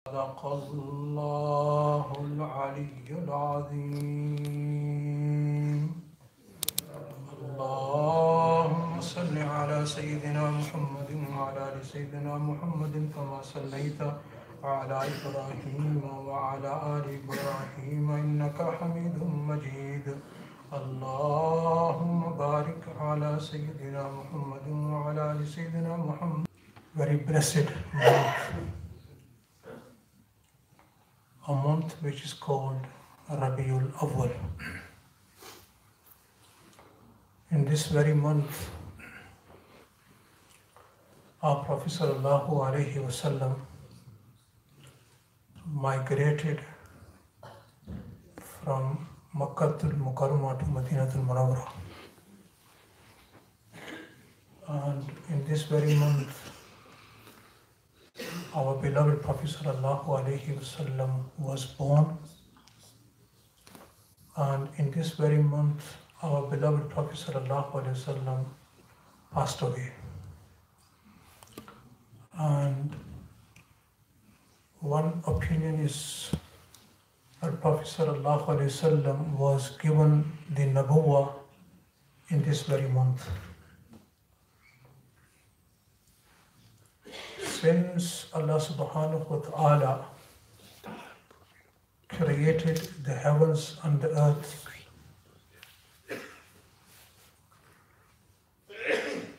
صدق الله العلي العظيم. اللهم صل على سيدنا محمد وعلى آل سيدنا محمد كما صليت على إبراهيم وعلى آل إبراهيم إنك حميد مجيد. اللهم بارك على سيدنا محمد وعلى آل سيدنا محمد. Very blessed month, a month which is called Rabiul Awwal. In this very month, our Prophet sallallahu alaihi wasallam migrated from Makkah al-Mukarramah to Madinah al-Munawwarah. And in this very month, our beloved Prophet sallallahu alaihi wasallam was born, and in this very month, our beloved Prophet sallallahu alaihi wasallam passed away. And one opinion is that Prophet sallallahu alaihi wasallam was given the Nabuwah in this very month. Since Allah subhanahu wa ta'ala created the heavens and the earth,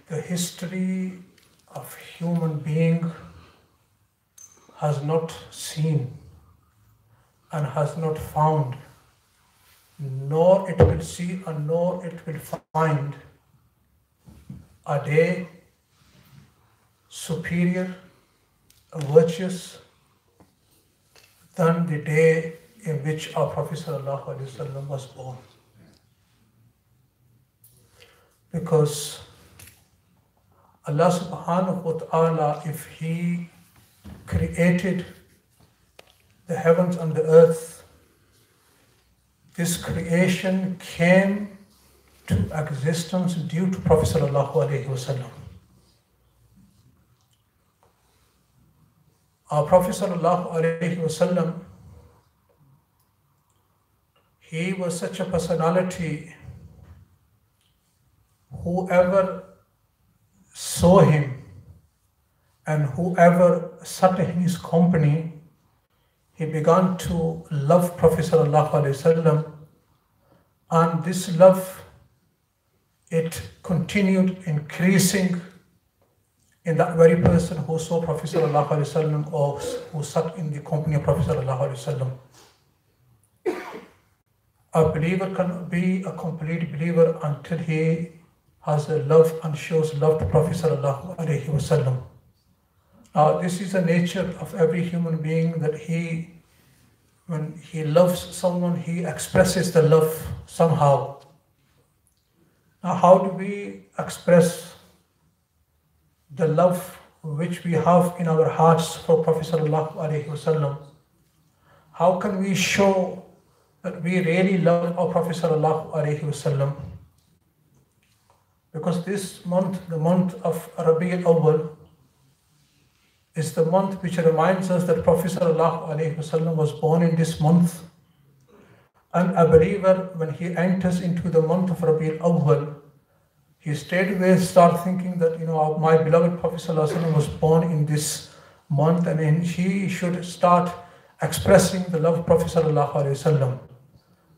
the history of human being has not seen and has not found, nor it will see and nor it will find a day superior, virtuous than the day in which our Prophet sallallahu alaihi wasallam was born. Because Allah subhanahu wa ta'ala, if He created the heavens and the earth, this creation came to existence due to Prophet sallallahu alaihi wasallam. Our Prophet sallallahu alaihi wasallam, he was such a personality, whoever saw him and whoever sat in his company, he began to love Prophet sallallahu alaihi wasallam, and this love, it continued increasing in that very person who saw Prophet sallallahu alaihi wasallam or who sat in the company of Prophet sallallahu alaihi wasallam. A believer can be a complete believer until he has a love and shows love to Prophet sallallahu alaihi wasallam. Now, this is the nature of every human being, that when he loves someone, he expresses the love somehow. Now, how do we express the love which we have in our hearts for Prophet sallallahu alaihi wasallam? How can we show that we really love our Prophet sallallahu alaihi wasallam? Because this month, the month of Rabiul Awwal, is the month which reminds us that Prophet sallallahu alaihi wasallam was born in this month. And a believer, when he enters into the month of Rabiul Awwal, he straightway starts thinking that, my beloved Prophet sallallahu alaihi wasallam was born in this month, and he should start expressing the love of Prophet sallallahu alaihi wasallam.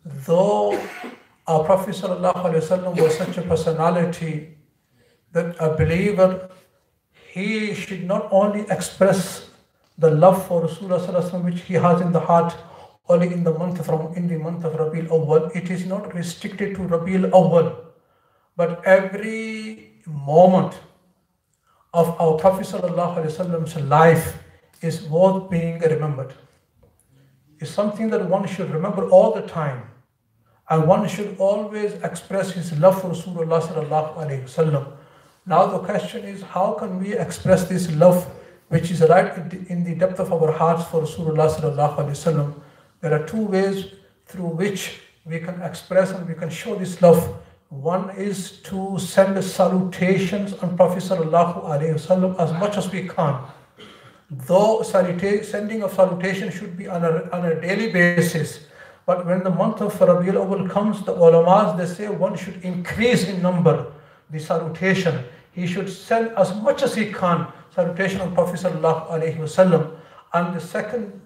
Though our Prophet sallallahu alaihi wasallam was such a personality that a believer, he should not only express the love for Rasulullah sallallahu alaihi wasallam which he has in the heart only in the month of Rabiul Awwal. It is not restricted to Rabiul Awwal, but every moment of our Prophet sallallahu alaihi wasallam's life is worth being remembered. It's something that one should remember all the time, and one should always express his love for Rasulullah sallallahu alaihi wasallam. Now the question is, how can we express this love which is right in the depth of our hearts for Rasulullah sallallahu alaihi wasallam? There are two ways through which we can express and we can show this love. One is to send salutations on Prophet sallallahu alaihi wasallam as much as we can. though sending of salutation should be on a daily basis. But when the month of Rabiul Awwal comes, the ulamas, they say one should increase in number the salutation. He should send as much as he can salutation on Prophet Sallallahu Alaihi Wasallam. And the second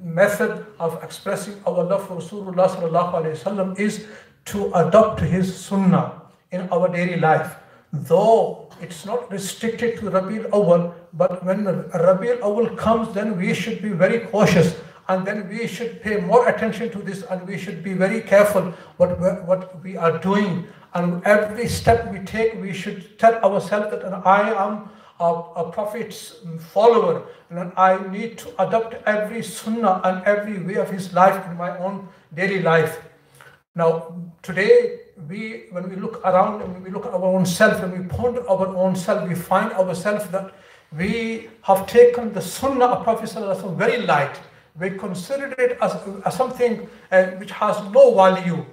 method of expressing our love for Rasulullah Sallallahu Alaihi Wasallam is to adopt his sunnah in our daily life. Though it's not restricted to Rabiul Awwal, but when Rabiul Awwal comes, then we should be very cautious, and then we should pay more attention to this, and we should be very careful what we are doing. And every step we take, we should tell ourselves that I am a Prophet's follower, and I need to adopt every sunnah and every way of his life in my own daily life. Now, today, when we look around and we look at our own self and we ponder our own self, we find ourselves that we have taken the sunnah of Prophet ﷺ very light. We consider it as something which has no value.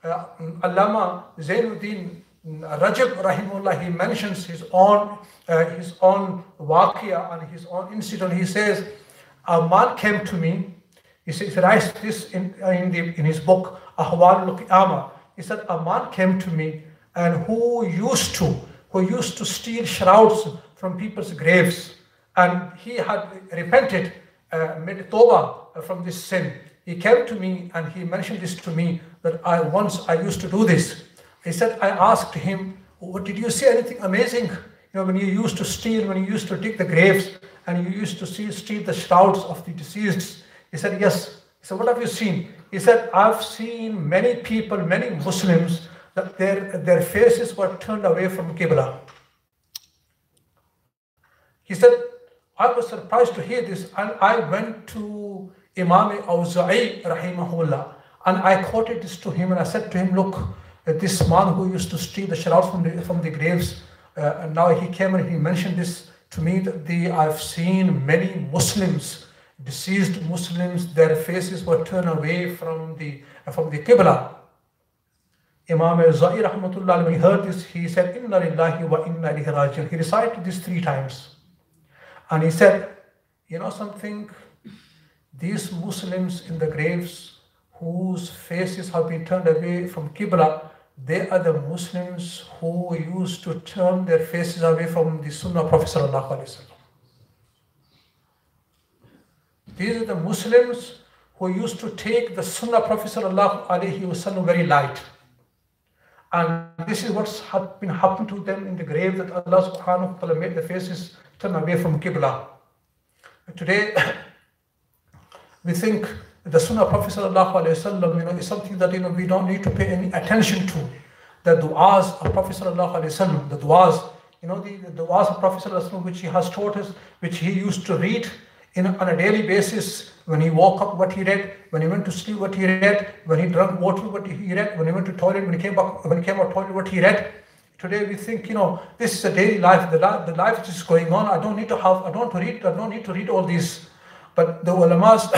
Allama Zainuddin Rajab Rahimullah, he mentions his own waqia and his own incident. He says, a man came to me. He writes this in his book, Ahwal al-Qiyamah. He said, a man came to me and who used to steal shrouds from people's graves. And he had repented, made tawbah from this sin. He came to me and he mentioned this to me, that once I used to do this. He said, I asked him, did you see anything amazing? When you used to steal, when you used to dig the graves and you used to steal the shrouds of the deceased. He said, yes. He said, what have you seen? He said, I've seen many people, many Muslims, that their faces were turned away from Qibla. He said, I was surprised to hear this, and I went to Imam Awza'i rahimahullah, and I quoted this to him, and I said to him, look, this man who used to steal the shrouds from the graves, and now he came and he mentioned this to me, that I've seen many Muslims, deceased Muslims, their faces were turned away from the Qibla. Imam Awza'i rahmatullah, when he heard this, he said, Inna lillahi wa inna ilayhi raji'un. He recited this 3 times. And he said, you know something? These Muslims in the graves whose faces have been turned away from Qibla, they are the Muslims who used to turn their faces away from the Sunnah of Prophet Sallallahu Alaihi Wasallam. These are the Muslims who used to take the Sunnah of Prophet Sallallahu Alaihi Wasallam very light. And this is what's been happened to them in the grave, that Allah subhanahu wa ta'ala made the faces turn away from Qibla. Today, we think the Sunnah of Prophet Sallallahu Alaihi Wasallam, is something that we don't need to pay any attention to. The du'as of Prophet Sallallahu Alaihi Wasallam, the du'as, the du'as of Prophet Sallallahu Alaihi Wasallam, which he has taught us, which he used to read on a daily basis. When he woke up, what he read; when he went to sleep, what he read; when he drank water, what he read; when he went to toilet, when he came out of toilet, what he read. Today we think, this is a daily life. The life which is going on. I don't need to read all these. But the ulamas,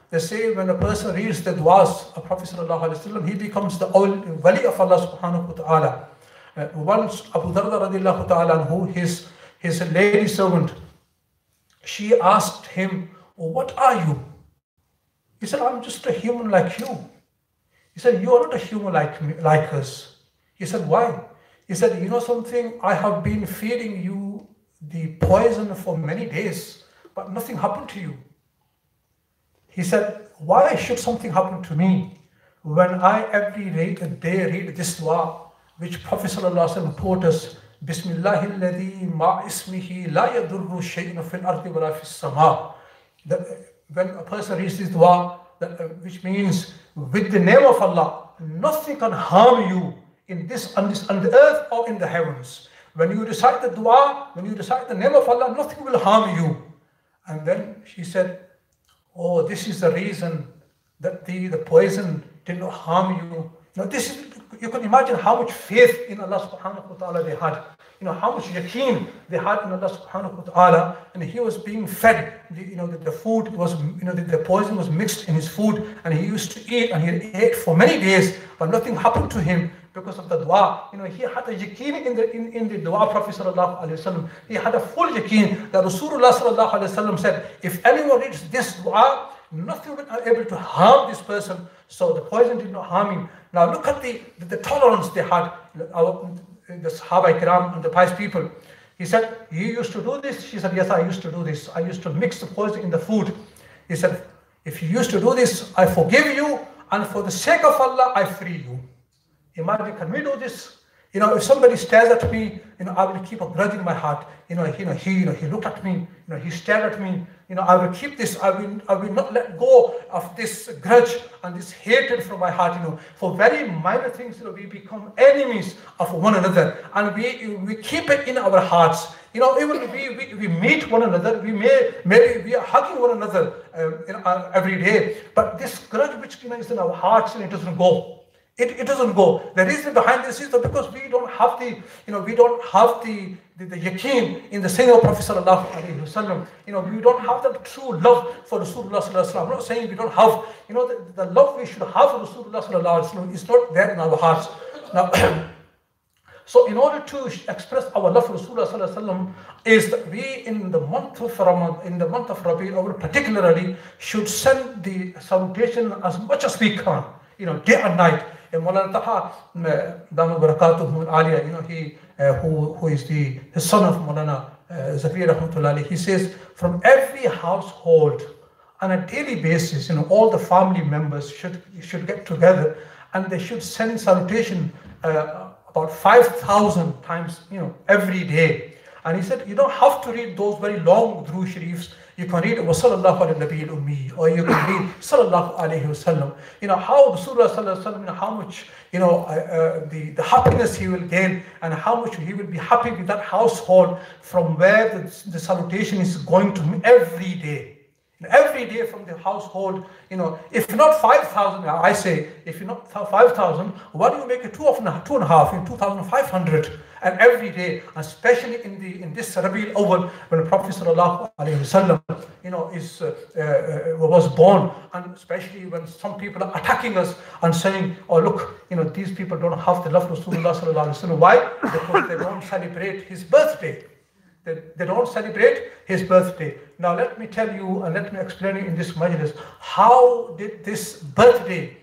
they say when a person reads the du'as of Prophet Sallallahu Alaihi Wasallam, he becomes the wali of Allah Subhanahu wa Ta'ala. Once Abu Darda radiallahu ta'ala anhu, his lady servant, she asked him, what are you? He said, I'm just a human like you. He said, you are not a human like us. He said, why? He said, you know something, I have been feeding you the poison for many days, but nothing happened to you. He said, why should something happen to me when I every day read this dua, which Prophet Sallallahu Alaihi Wasallam taught us, Bismillahilladhi ma ismihi la yadurru shay'un fil ardi wa la fis sama. When a person reads this dua, which means with the name of Allah, nothing can harm you on the earth or in the heavens. When you recite the dua, when you recite the name of Allah, nothing will harm you. And then she said, oh, this is the reason that the poison did not harm you. You can imagine how much faith in Allah subhanahu wa ta'ala they had. How much yaqeen they had in Allah subhanahu wa ta'ala. And he was being fed, the food was, the poison was mixed in his food, and he used to eat, and he ate for many days, but nothing happened to him because of the dua. He had a yaqeen in the dua of Prophet sallallahu alaihi wasallam. He had a full yaqeen that Rasulullah sallallahu alaihi wasallam said, if anyone reads this dua, nothing will be able to harm this person. So the poison did not harm him. Now look at the tolerance they had, the Sahaba Ikram and the pious people. He said, you used to do this? She said, yes, I used to do this. I used to mix the poison in the food. He said, if you used to do this, I forgive you, and for the sake of Allah, I free you. Imagine, can we do this? If somebody stares at me, I will keep a grudge in my heart. He looked at me, he stared at me. I will keep this. I will not let go of this grudge and this hatred from my heart. For very minor things, we become enemies of one another, and we keep it in our hearts. Even we meet one another, maybe we are hugging one another every day, but this grudge which is in our hearts, it doesn't go. It doesn't go. The reason behind this is that because we don't have the yaqeen in the saying of Prophet sallallahu alaihi wasallam. We don't have the true love for Rasulullah sallallahu alaihi wasallam. I'm not saying we don't have, the love we should have for Rasulullah sallallahu alaihi wasallam is not there in our hearts. Now, so in order to express our love for Rasulullah sallallahu alaihi wasallam, is that we in the month of Ramadan, in the month of Rabiul Awwal particularly, should send the salutation as much as we can, day and night. Maulana Taha, Damal Barakatuhu Aliyah, who is the son of Maulana Zakaria Rahmatullahi, he says, from every household on a daily basis, all the family members should get together and they should send salutation about 5,000 times, every day. And he said, you don't have to read those very long Durood Sharifs. You can read Wasallallahu ala Nabiyil Ummi, or you can read Sallallahu alayhi wasallam. How Rasulullah sallallahu alayhi wasallam, how much, the happiness he will gain, and how much he will be happy with that household from where the salutation is going to every day. Every day from the household, if not 5,000, I say, if you're not 5,000, why do you make it 2.5 in 2,500? And every day, especially in this Rabiul Awwal, when the Prophet sallallahu alaihi wasallam, was born, and especially when some people are attacking us and saying, oh look, these people don't have the love of Rasulullah sallallahu alaihi wasallam. Why? Because they don't celebrate his birthday. They don't celebrate his birthday. Now let me tell you and let me explain you in this majlis, how did this birthday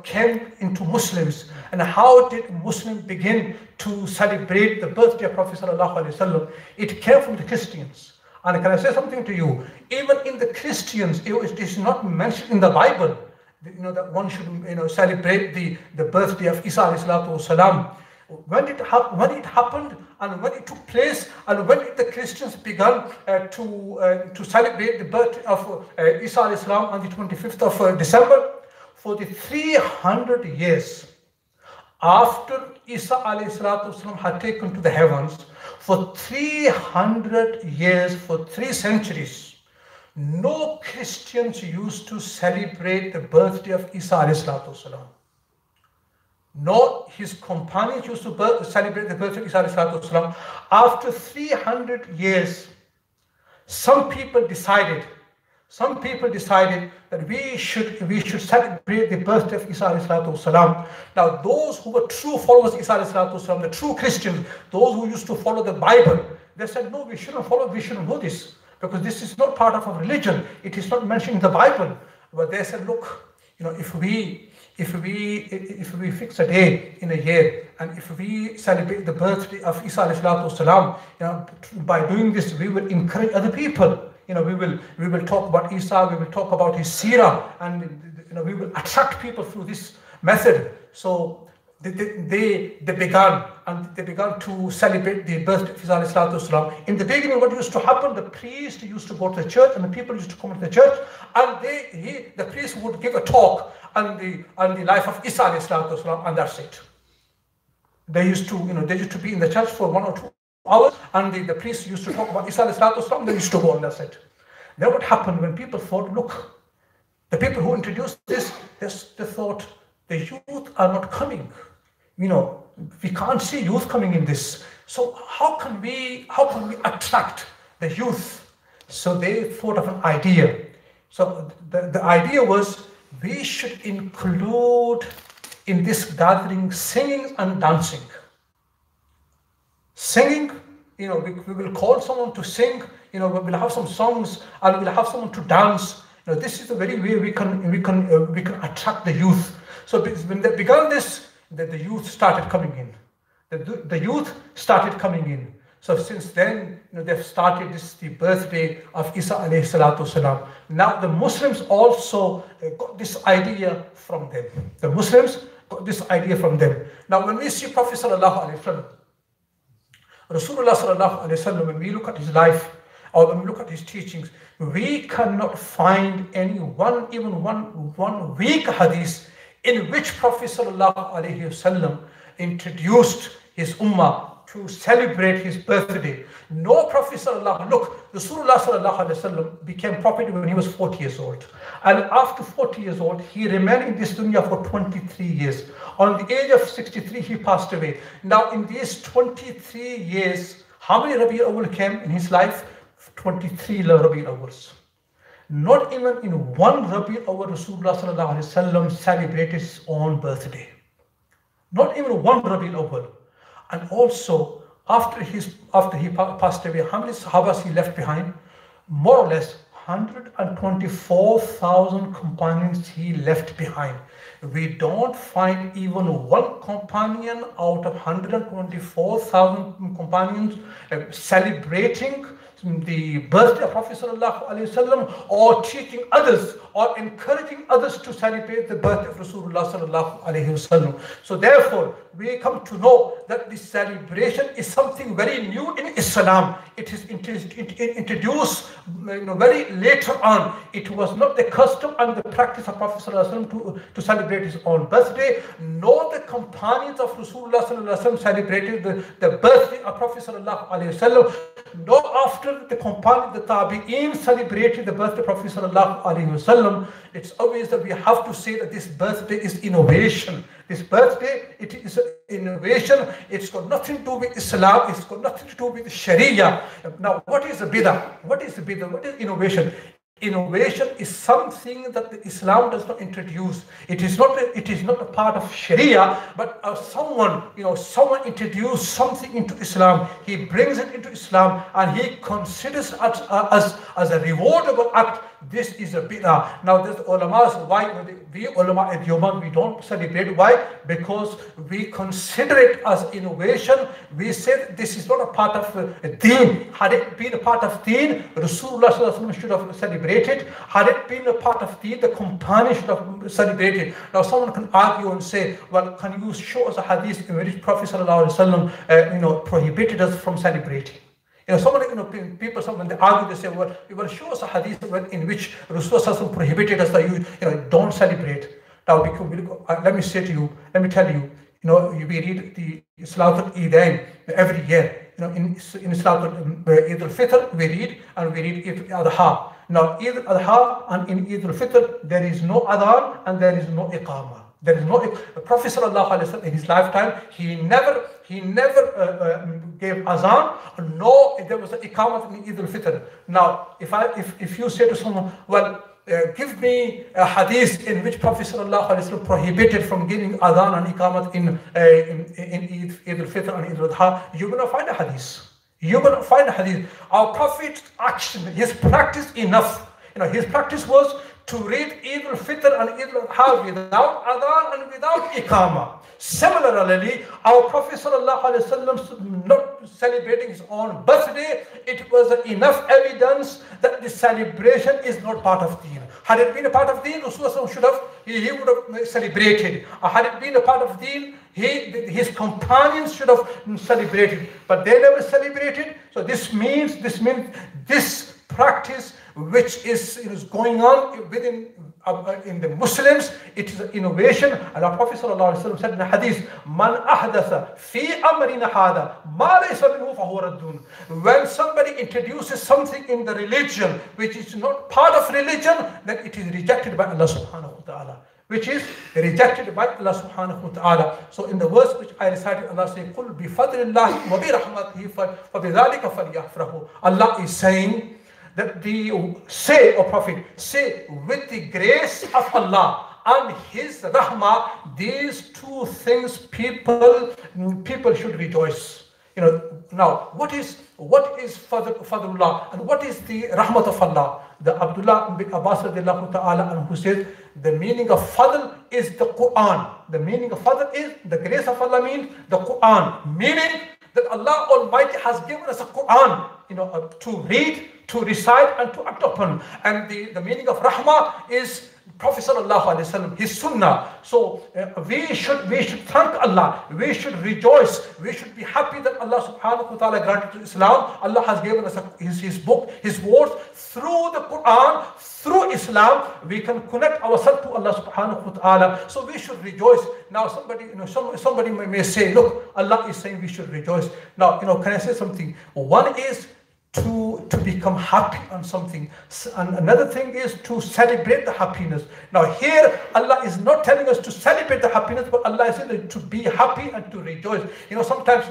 came into Muslims, and how did Muslims begin to celebrate the birthday of Prophet sallallahu alaihi wasallam? It came from the Christians. And can I say something to you? Even in the Christians, it is not mentioned in the Bible, that one should celebrate the birthday of Isa alayhi salatu wasalam. When it happened and when it took place and when the Christians began to celebrate the birth of Isa alayhi salam on the 25th of December, for the 300 years after Isa alayhi salatu wasalam had taken to the heavens, for 300 years, for 3 centuries, no Christians used to celebrate the birthday of Isa alayhi salatu wasalam. No, his companions used to celebrate the birthday of Isa alayhi salatu wasalam. After 300 years, some people decided that we should celebrate the birthday of Isa alayhi salatu wasalam. Now, those who were true followers of Isa alayhi salatu wasalam, the true Christians, those who used to follow the Bible, they said, no, we shouldn't do this, because this is not part of our religion. It is not mentioned in the Bible. But they said, look, if we fix a day in a year, and if we celebrate the birthday of Isa alayhi salatu wasalam, by doing this, we will encourage other people. We will talk about Isa, we will talk about his seerah, and we will attract people through this method. So they began to celebrate the birthday of Isa alayhi salatu wasalam. In the beginning, what used to happen, the priest used to go to the church, and the people used to come to the church, and the priest would give a talk on the life of Isa alayhi salatu wasalam, and that's it. They used to be in the church for 1 or 2 hours, and the priest used to talk about Isa alayhi salatu wasalam, they used to go, and that's it. Then what happened when people thought, look, the people who introduced this, they thought, the youth are not coming. We can't see youth coming in this. So how can we attract the youth? So they thought of an idea. So the idea was, we should include in this gathering singing and dancing. Singing, we will call someone to sing, we will have some songs and we will have someone to dance. This is the very way we can attract the youth. So when they began this, the youth started coming in. The youth started coming in. So since then, they've started the birthday of Isa alayhi salatu wasalam. Now the Muslims also got this idea from them. The Muslims got this idea from them. Now when we see Prophet sallallahu alayhi wasallam, Rasulullah sallallahu alayhi wasallam, when we look at his life or when we look at his teachings, we cannot find even one weak hadith in which Prophet sallallahu alayhi wasallam introduced his ummah to celebrate his birthday. No Prophet Rasulullah sallallahu alaihi wasallam became prophet when he was 40 years old. And after 40 years old, he remained in this dunya for 23 years. On the age of 63, he passed away. Now in these 23 years, how many Rabi' al-Awwal came in his life? 23 Rabi' al-Awwals. Not even in one Rabi' al-Awwal, Rasulullah sallallahu alaihi wasallam celebrated his own birthday. Not even one Rabi' al-Awwal. And also, after he passed away, how many Sahabas he left behind? More or less 124,000 companions he left behind. We don't find even one companion out of 124,000 companions celebrating the birthday of Prophet sallallahu alaihi wasallam, or teaching others or encouraging others to celebrate the birthday of Rasulullah sallallahu alaihi wasallam. So therefore, we come to know that this celebration is something very new in Islam. It is introduced very later on. It was not the custom and the practice of Prophet sallallahu alaihi wasallam to celebrate his own birthday. Nor the companions of Rasulullah sallallahu alaihi wasallam celebrated the birthday of Prophet sallallahu alaihi wasallam. Nor after the companions, the Tabi'een celebrated the birthday of Prophet sallallahu alaihi wasallam. It's obvious that we have to say that this birthday is innovation. This birthday, it is innovation. It's got nothing to do with Islam. It's got nothing to do with Sharia. Now, what is the bid'ah? What is the bid'ah? What is innovation? Innovation is something that Islam does not introduce. It is not a part of Sharia, but someone introduced something into Islam. He brings it into Islam and he considers it as a rewardable act. This is a bid'ah. Now, there's ulama. Why we ulama at Yawman, we don't celebrate? Why? Because we consider it as innovation. We said this is not a part of deen. Had it been a part of deen, Rasulullah should have celebrated. Had it been a part of deen, the companions should have celebrated. Now, someone can argue and say, well, can you show us a hadith in which Prophet prohibited us from celebrating? People, when they argue, they say, well, you will show us a hadith in which Rasulullah prohibited us that you don't celebrate. Now, let me tell you, we read the Salatul Eidain every year. In Salatul Eid al-Fitr, we read Eid al-Adha. Now, Eid al-Adha and in Eid al-Fitr, there is no adhan and there is no iqamah. There is no. Prophet sallallahu alaihi wasallam in his lifetime, he never gave azan. No, there was an iqamat in Eid al-Fitr. Now, if you say to someone, well, give me a hadith in which Prophet sallallahu alaihi wasallam prohibited from giving adhan and iqamat in Eid al-Fitr and Eid al-Adha, you will not find a hadith. You will not find a hadith. Our Prophet's action, his practice enough. His practice was to read Eid al-Fitr and Eid al-Adha without adhan and without iqamah. Similarly, our Prophet ﷺ not celebrating his own birthday, it was enough evidence that the celebration is not part of deen. Had it been a part of deen, Rasulullah he would have celebrated. Had it been a part of deen, his companions should have celebrated, but they never celebrated. So this means this practice which is going on in the Muslims, it is an innovation. And our Prophet ﷺ said in the hadith, "Man ahdatha fi amrina hada ma laysa minhu fahuwa raddun." When somebody introduces something in the religion which is not part of religion, then it is rejected by Allah subhanahu wa ta'ala. Which is rejected by Allah subhanahu wa ta'ala. So in the verse which I recited, Allah says, "Qul bi fadlillahi wa bi rahmatihi fa bidhalika falyafrahu." Allah is saying that say, O Prophet, say, with the grace of Allah and His rahmah, these two things people should rejoice. Now what is Fadlullah and what is the rahmat of Allah? The Abdullah bin Abbas radiallahu ta'ala and who says the meaning of Fadl is the Quran. The meaning of Fadl is the grace of Allah, means the Quran, meaning that Allah Almighty has given us a Quran, to read, to recite, and to act upon. And the meaning of Rahmah is Prophet sallallahu alaihi wasallam, his sunnah. So we should thank Allah. We should rejoice. We should be happy that Allah subhanahu wa ta'ala granted to Islam. Allah has given us his book, his words. Through the Quran, through Islam, we can connect ourselves to Allah subhanahu wa ta'ala. So we should rejoice. Now somebody may say, look, Allah is saying we should rejoice. Now, can I say something? One is to become happy on something, and another thing is to celebrate the happiness. Now here Allah is not telling us to celebrate the happiness, but Allah is saying to be happy and to rejoice. Sometimes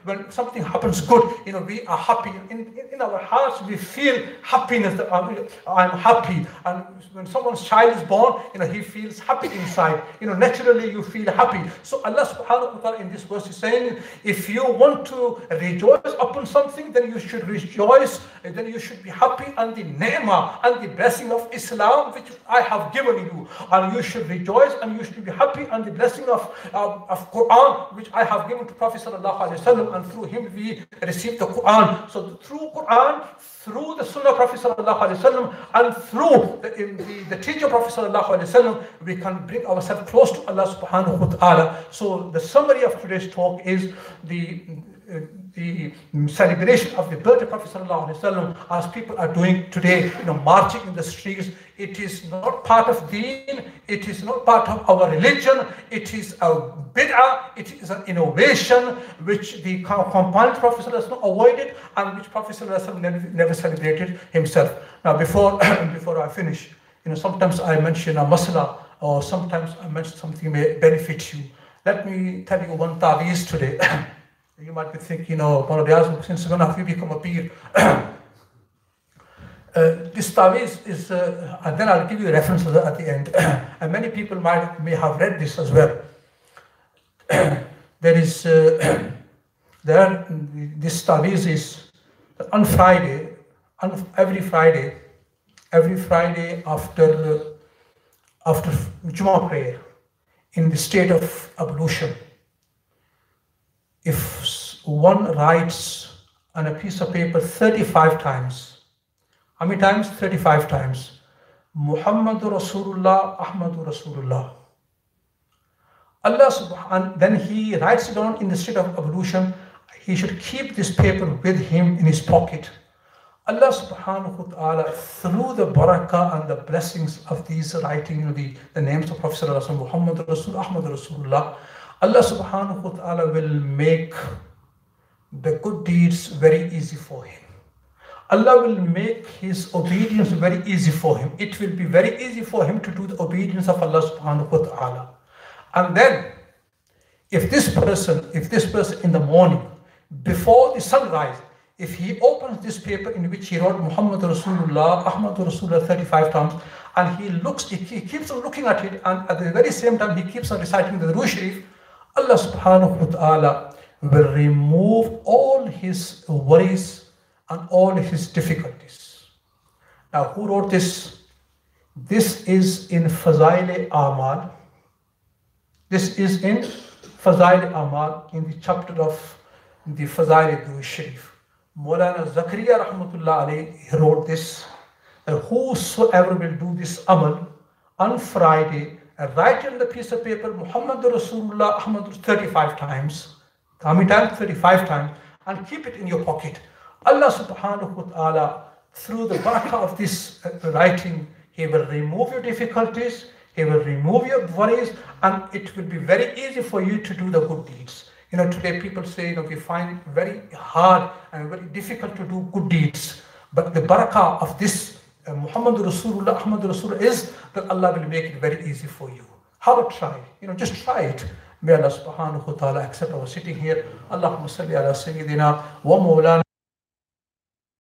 when something happens good, we are happy in our hearts. We feel happiness, that I'm happy. And when someone's child is born, he feels happy inside. Naturally you feel happy. So Allah subhanahu wa ta'ala in this verse is saying, if you want to rejoice upon something, then you should rejoice, and then you should be happy on the ni'mah and the blessing of Islam which I have given you, and you should rejoice and you should be happy on the blessing of Quran which I have given to Prophet sallallahu alaihi wasallam, and through him we receive the Quran. So through Quran, through the Sunnah of Prophet sallallahu alaihi wasallam, and through the teacher of Prophet sallallahu alaihi wasallam, we can bring ourselves close to Allah subhanahu wa ta'ala. So the summary of today's talk is the celebration of the birthday of Prophet sallallahu alaihi wasallam, as people are doing today, marching in the streets. It is not part of deen, it is not part of our religion, it is a bid'ah, it is an innovation which the companion Prophet sallallahu alaihi wasallam avoided, and which Prophet sallallahu alaihi wasallam never celebrated himself. Now before I finish, sometimes I mention a masla, or sometimes I mention something may benefit you. Let me tell you one taweez today. You might be thinking, Riaz, since when have you become a peer? This taweez is, and then I'll give you references at the end. And many people may have read this as well. This taweez is on Friday, every Friday after Jummah prayer, in the state of ablution, if one writes on a piece of paper 35 times, how many times? 35 times. Muhammadur Rasulullah, Ahmadur Rasulullah. Allah subhanahu, and then he writes it down in the state of ablution. He should keep this paper with him in his pocket. Allah subhanahu wa ta'ala, through the barakah and the blessings of these writing, the names of Prophet sallallahu alaihi wasallam, Muhammadur Rasulullah, Ahmadur Rasulullah, Allah subhanahu wa ta'ala will make the good deeds very easy for him. Allah will make his obedience very easy for him. It will be very easy for him to do the obedience of Allah subhanahu wa ta'ala. And then, if this person in the morning, before the sunrise, if he opens this paper in which he wrote Muhammad Rasulullah, Ahmad Rasulullah 35 times, and he keeps on looking at it, and at the very same time he keeps on reciting the Durood Sharif, Allah subhanahu wa ta'ala will remove all his worries and all his difficulties. Now, who wrote this? This is in Fazail Amal. This is in Fazail Amal, in the chapter of the Fazail Durood Sharif. Maulana Zakaria rahmatullah alayhi wrote this, that whosoever will do this amal on Friday, write it on the piece of paper, Muhammad Rasulullah Ahmad 35 times. How many times? 35 times. And keep it in your pocket. Allah subhanahu wa ta'ala, through the barakah of this writing, He will remove your difficulties, He will remove your worries, and it will be very easy for you to do the good deeds. Today people say, we find it very hard and very difficult to do good deeds. But the barakah of this Muhammad Rasulullah, Ahmad Rasulullah is that Allah will make it very easy for you. How about try? Just try it. May Allah subhanahu wa ta'ala accept our sitting here. Allahumma salli ala Sayyidina wa Maulana.